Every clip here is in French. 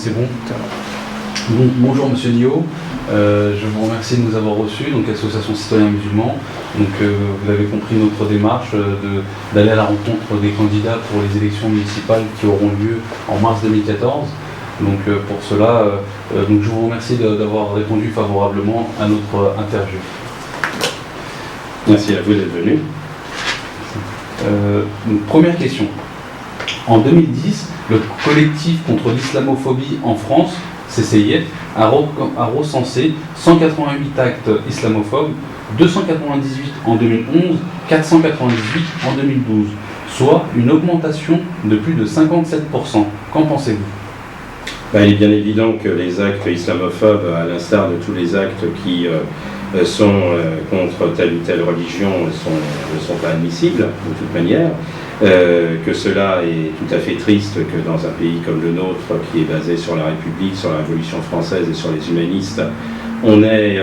c'est bon. Bonjour Monsieur Nio, je vous remercie de nous avoir reçus, donc Association Citoyens Musulmans. Donc vous avez compris notre démarche d'aller à la rencontre des candidats pour les élections municipales qui auront lieu en mars 2014. Donc pour cela, donc je vous remercie d'avoir répondu favorablement à notre interview. Merci à vous d'être venu. Première question. En 2010, le collectif contre l'islamophobie en France, CCIF, a recensé 188 actes islamophobes, 298 en 2011, 498 en 2012, soit une augmentation de plus de 57%. Qu'en pensez-vous ? Il est bien évident que les actes islamophobes, à l'instar de tous les actes qui sont contre telle ou telle religion, ne sont pas admissibles de toute manière. Que cela est tout à fait triste que dans un pays comme le nôtre, qui est basé sur la République, sur la Révolution française et sur les humanistes, on ait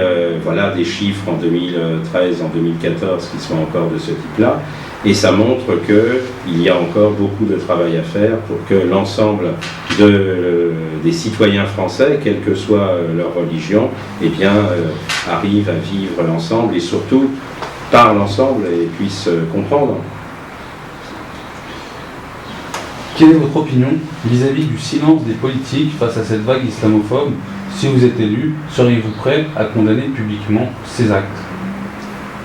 des chiffres en 2013, en 2014 qui sont encore de ce type-là, et ça montre qu'il y a encore beaucoup de travail à faire pour que l'ensemble des citoyens français, quelle que soit leur religion, arrivent à vivre ensemble et surtout parlent ensemble et puissent comprendre. Quelle est votre opinion vis-à-vis du silence des politiques face à cette vague islamophobe ? Si vous êtes élu, seriez-vous prêt à condamner publiquement ces actes ?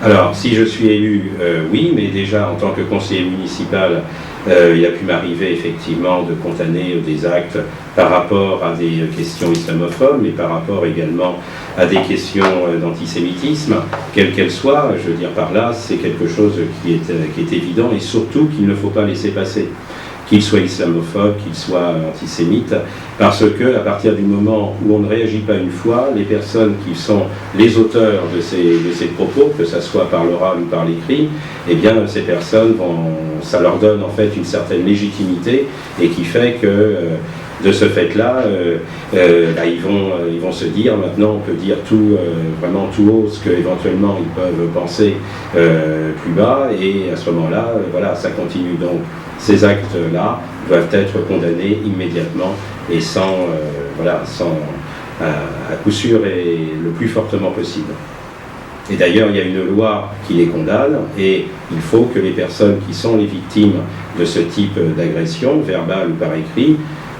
Alors, si je suis élu, oui, mais déjà en tant que conseiller municipal, il a pu m'arriver effectivement de condamner des actes par rapport à des questions islamophobes, mais par rapport également à des questions d'antisémitisme, quelles qu'elles soient. Je veux dire par là, c'est quelque chose qui est évident et surtout qu'il ne faut pas laisser passer. Qu'il soit islamophobe, qu'il soit antisémite, parce que à partir du moment où on ne réagit pas une fois, les personnes qui sont les auteurs de ces propos, que ce soit par l'oral ou par l'écrit, ces personnes ça leur donne en fait une certaine légitimité et qui fait que de ce fait-là, ils vont se dire, maintenant on peut dire tout, vraiment tout haut ce qu'éventuellement ils peuvent penser plus bas, et à ce moment-là, ça continue. Donc ces actes-là doivent être condamnés immédiatement et à coup sûr et le plus fortement possible. Et d'ailleurs, il y a une loi qui les condamne et il faut que les personnes qui sont les victimes de ce type d'agression, verbale ou par écrit,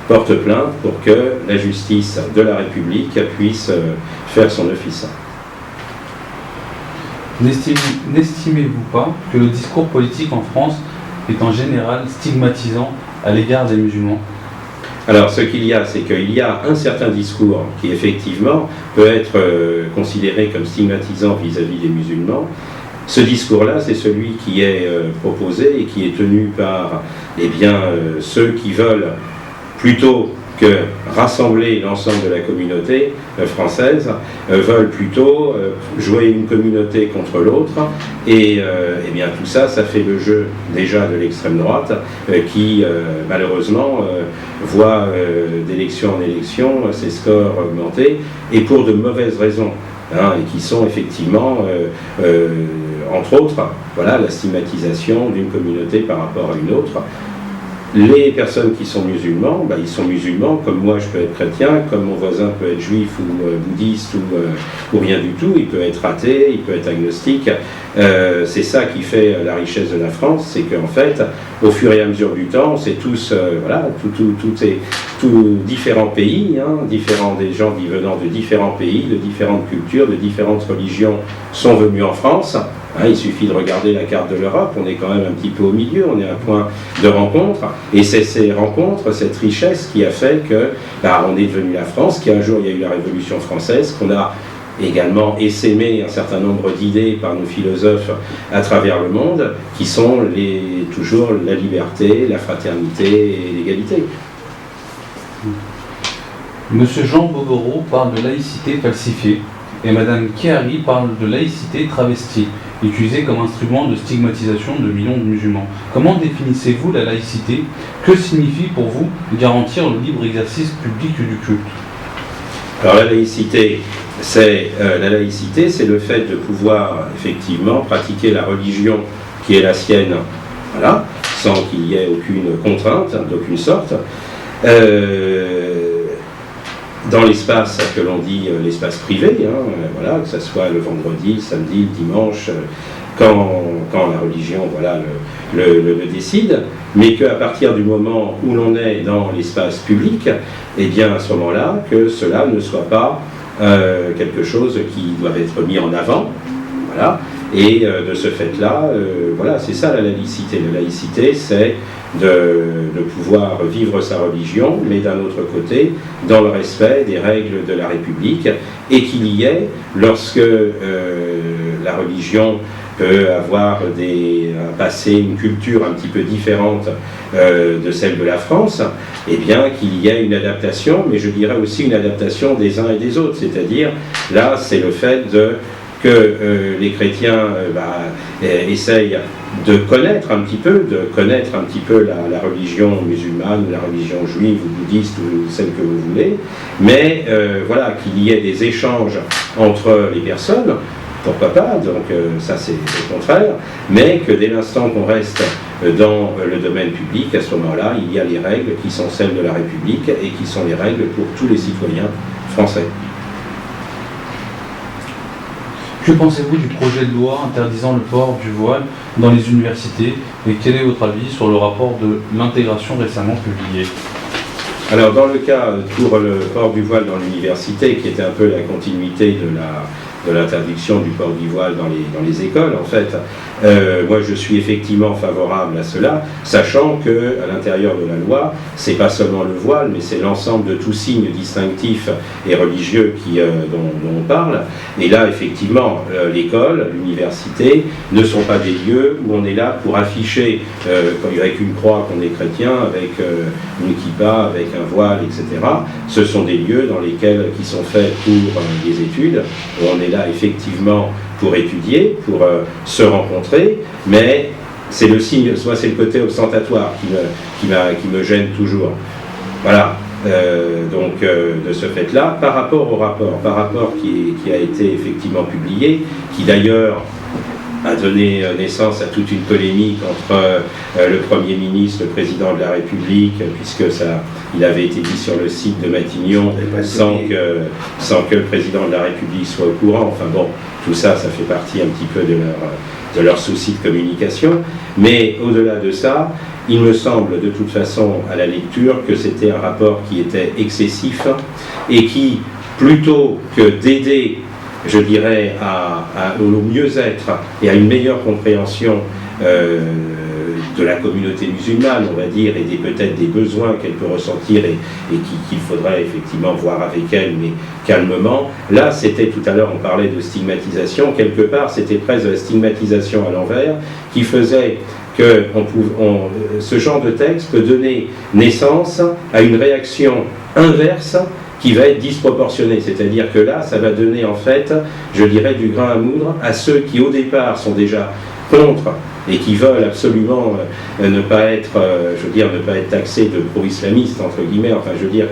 portent plainte pour que la justice de la République puisse faire son office. N'estimez-vous pas que le discours politique en France est en général stigmatisant à l'égard des musulmans ? Alors, ce qu'il y a, c'est qu'il y a un certain discours qui, effectivement, peut être considéré comme stigmatisant vis-à-vis des musulmans. Ce discours-là, c'est celui qui est proposé et qui est tenu par ceux qui veulent, plutôt que rassembler l'ensemble de la communauté française, veulent plutôt jouer une communauté contre l'autre, et tout ça, ça fait le jeu déjà de l'extrême droite, qui malheureusement voit d'élection en élection ses scores augmenter, et pour de mauvaises raisons, et qui sont effectivement, entre autres, la stigmatisation d'une communauté par rapport à une autre. Les personnes qui sont musulmans, ils sont musulmans, comme moi je peux être chrétien, comme mon voisin peut être juif ou bouddhiste ou rien du tout, il peut être athée, il peut être agnostique. C'est ça qui fait la richesse de la France, c'est qu'en fait, au fur et à mesure du temps, c'est tous, tous différents pays, des gens venant de différents pays, de différentes cultures, de différentes religions sont venus en France. Il suffit de regarder la carte de l'Europe, on est quand même un petit peu au milieu, on est à un point de rencontre, et c'est ces rencontres, cette richesse qui a fait que on est devenu la France, qu'un jour il y a eu la Révolution française, qu'on a également essaimé un certain nombre d'idées par nos philosophes à travers le monde, qui sont toujours la liberté, la fraternité et l'égalité. Monsieur Jean Boboro parle de laïcité falsifiée, et Madame Kehari parle de laïcité travestie, utilisée comme instrument de stigmatisation de millions de musulmans. Comment définissez-vous la laïcité ? Que signifie pour vous garantir le libre exercice public du culte ? Alors la laïcité, c'est le fait de pouvoir effectivement pratiquer la religion qui est la sienne, sans qu'il y ait aucune contrainte d'aucune sorte. dans l'espace que l'on dit l'espace privé, voilà, que ce soit le vendredi, le samedi, le dimanche, quand la religion le décide, mais qu'à partir du moment où l'on est dans l'espace public, eh bien à ce moment-là, que cela ne soit pas quelque chose qui doit être mis en avant, voilà, et de ce fait-là, voilà, c'est ça la laïcité. La laïcité, c'est de pouvoir vivre sa religion, mais d'un autre côté, dans le respect des règles de la République, et qu'il y ait, lorsque la religion peut avoir un passé, une culture un petit peu différente de celle de la France, eh bien qu'il y ait une adaptation, mais je dirais aussi une adaptation des uns et des autres, c'est-à-dire, là, c'est le fait que les chrétiens essayent de connaître un petit peu la religion musulmane, la religion juive ou bouddhiste ou celle que vous voulez, mais voilà, qu'il y ait des échanges entre les personnes, pourquoi pas, donc ça c'est le contraire, mais que dès l'instant qu'on reste dans le domaine public, à ce moment-là, il y a les règles qui sont celles de la République et qui sont les règles pour tous les citoyens français. Que pensez-vous du projet de loi interdisant le port du voile dans les universités et quel est votre avis sur le rapport de l'intégration récemment publié? Alors dans le cas pour le port du voile dans l'université, qui était un peu la continuité de l'interdiction du port du voile dans les écoles, en fait, moi je suis effectivement favorable à cela, sachant que à l'intérieur de la loi, c'est pas seulement le voile, mais c'est l'ensemble de tous signes distinctifs et religieux dont on parle. Et là, effectivement, l'école, l'université ne sont pas des lieux où on est là pour afficher, avec une croix qu'on est chrétien, avec une kippa, avec un voile, etc. Ce sont des lieux qui sont faits pour des études, où on est là effectivement pour étudier, pour se rencontrer, mais c'est le signe, soit c'est le côté ostentatoire qui me gêne toujours. Voilà, donc de ce fait-là, par rapport au rapport qui a été effectivement publié, qui d'ailleurs a donné naissance à toute une polémique entre le Premier ministre, le Président de la République, puisque il avait été dit sur le site de Matignon sans que le Président de la République soit au courant. Enfin bon, tout ça, ça fait partie un petit peu de leur souci de communication. Mais au-delà de ça, il me semble de toute façon à la lecture que c'était un rapport qui était excessif et qui, plutôt que d'aider, je dirais, au mieux-être et à une meilleure compréhension de la communauté musulmane, on va dire, et peut-être des besoins qu'elle peut ressentir et qu'il faudrait effectivement voir avec elle, mais calmement. Là, c'était tout à l'heure, on parlait de stigmatisation, quelque part, c'était presque de la stigmatisation à l'envers, qui faisait que ce genre de texte peut donner naissance à une réaction inverse qui va être disproportionnée, c'est-à-dire que là, ça va donner en fait, je dirais, du grain à moudre à ceux qui au départ sont déjà contre et qui veulent absolument ne pas être taxés de pro-islamistes, entre guillemets, enfin je veux dire,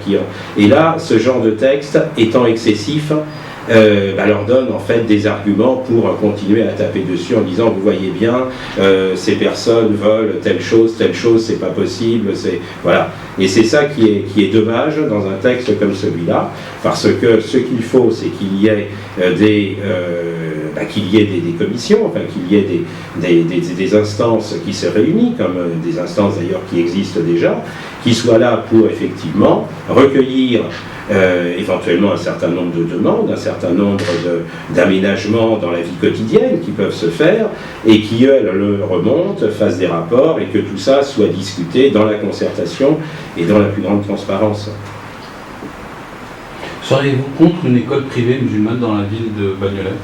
et là, ce genre de texte étant excessif, leur donne en fait des arguments pour continuer à taper dessus en disant vous voyez bien ces personnes veulent telle chose, c'est pas possible, voilà. Et c'est ça qui est dommage dans un texte comme celui-là, parce que ce qu'il faut, c'est qu'il y ait des commissions, enfin qu'il y ait des instances qui se réunissent, comme des instances d'ailleurs qui existent déjà, qui soient là pour effectivement recueillir éventuellement un certain nombre de demandes, un certain nombre d'aménagements dans la vie quotidienne qui peuvent se faire et qui, elles, le remontent, fassent des rapports et que tout ça soit discuté dans la concertation et dans la plus grande transparence. Seriez-vous contre une école privée musulmane dans la ville de Bagnolet?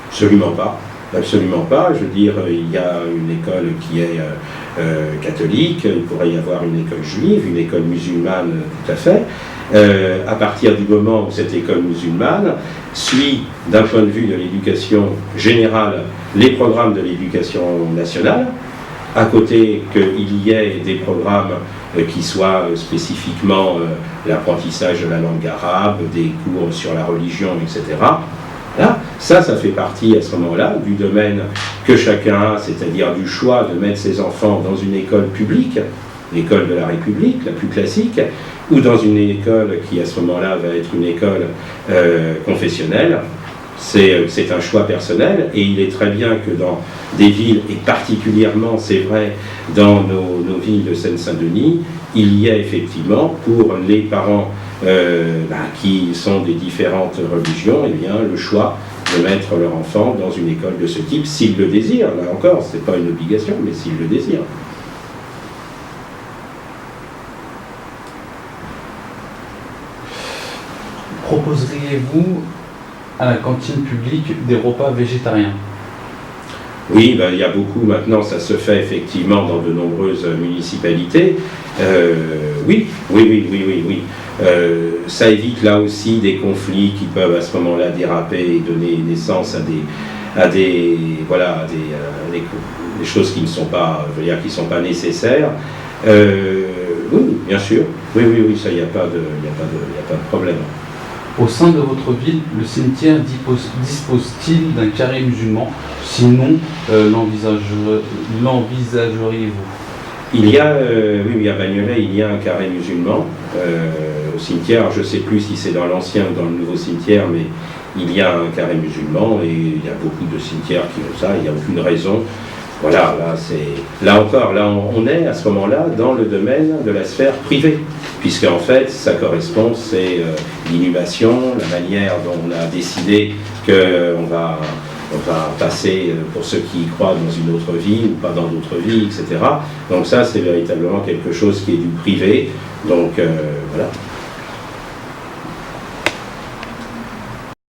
Absolument pas. Absolument pas. Je veux dire, il y a une école qui est catholique, il pourrait y avoir une école juive, une école musulmane, tout à fait. À partir du moment où cette école musulmane suit, d'un point de vue de l'éducation générale, les programmes de l'éducation nationale, à côté qu'il y ait des programmes qui soient spécifiquement l'apprentissage de la langue arabe, des cours sur la religion, etc. Là, ça fait partie à ce moment-là du domaine que chacun a, c'est-à-dire du choix de mettre ses enfants dans une école publique, l'école de la République, la plus classique, ou dans une école qui à ce moment-là va être une école confessionnelle. C'est un choix personnel, et il est très bien que dans des villes, et particulièrement c'est vrai dans nos villes de Seine-Saint-Denis, il y a effectivement pour les parents qui sont des différentes religions, eh bien, le choix de mettre leur enfant dans une école de ce type, s'ils le désirent. Là encore, ce n'est pas une obligation, mais s'ils le désirent. Proposeriez-vous à la cantine publique des repas végétariens? Oui, il y a beaucoup maintenant, ça se fait effectivement dans de nombreuses municipalités. Oui. Ça évite là aussi des conflits qui peuvent à ce moment-là déraper et donner naissance à des choses qui ne sont pas, qui sont pas nécessaires. Oui, bien sûr. Oui, ça, il n'y a pas de problème. Au sein de votre ville, le cimetière dispose-t-il d'un carré musulman? Sinon, l'envisageriez-vous? Il y a, à Bagnolet, il y a un carré musulman au cimetière. Alors, je ne sais plus si c'est dans l'ancien ou dans le nouveau cimetière, mais il y a un carré musulman, et il y a beaucoup de cimetières qui ont ça. Il n'y a aucune raison. Voilà, là encore, on est à ce moment-là dans le domaine de la sphère privée, puisque en fait, ça correspond, c'est l'inhumation, la manière dont on a décidé qu'on va passer, pour ceux qui y croient, dans une autre vie ou pas dans d'autres vies, etc. Donc ça, c'est véritablement quelque chose qui est du privé. Donc voilà.